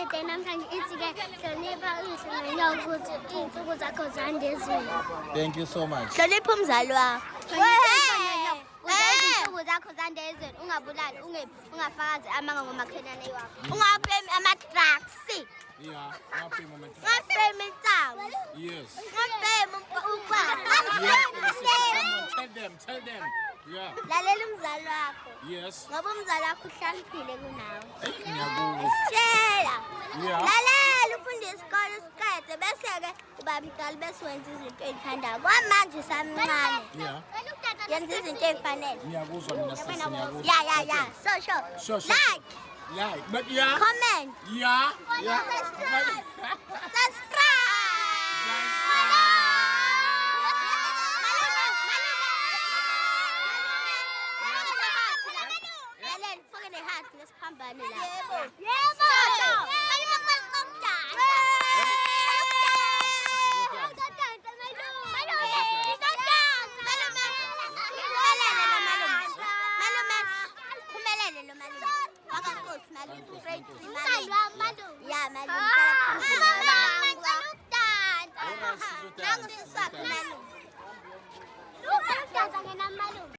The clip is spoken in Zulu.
Birthday namhlanje ithi-ke hlonipha izingxenye ukuthi iy'nsuku zakho zande ezweni. Thank you so much. Hlonipha umzali wakho. Izinsuku zakho zande ezweni ungabulali ungafakazi amanga ngomakhelwane wakho. Ungaphi ama-drugs. Yeah, happy moment. Ungaphi insango. Yes. Ungaphi ukwala. Yes, tell them. Yeah. Lalela umzali wakho. Yes. Ngoba umzali wakho uhlaliphile kunawe. Ngiyabuza. Shela. Yeah. Lalela ufunde isikole usiqede bese-ke uba mdala bese wenza izinto ey'thandayo. Kwamanje usamncane. Yeah. Yenza izinto ey'fanele. Ngiyakuzwa mina sisi ngiyakuzwa. Yeah. So. Sure. Like, but yeah. Comment. Yeah. Subscribe. Lesiphambane la. Yebo.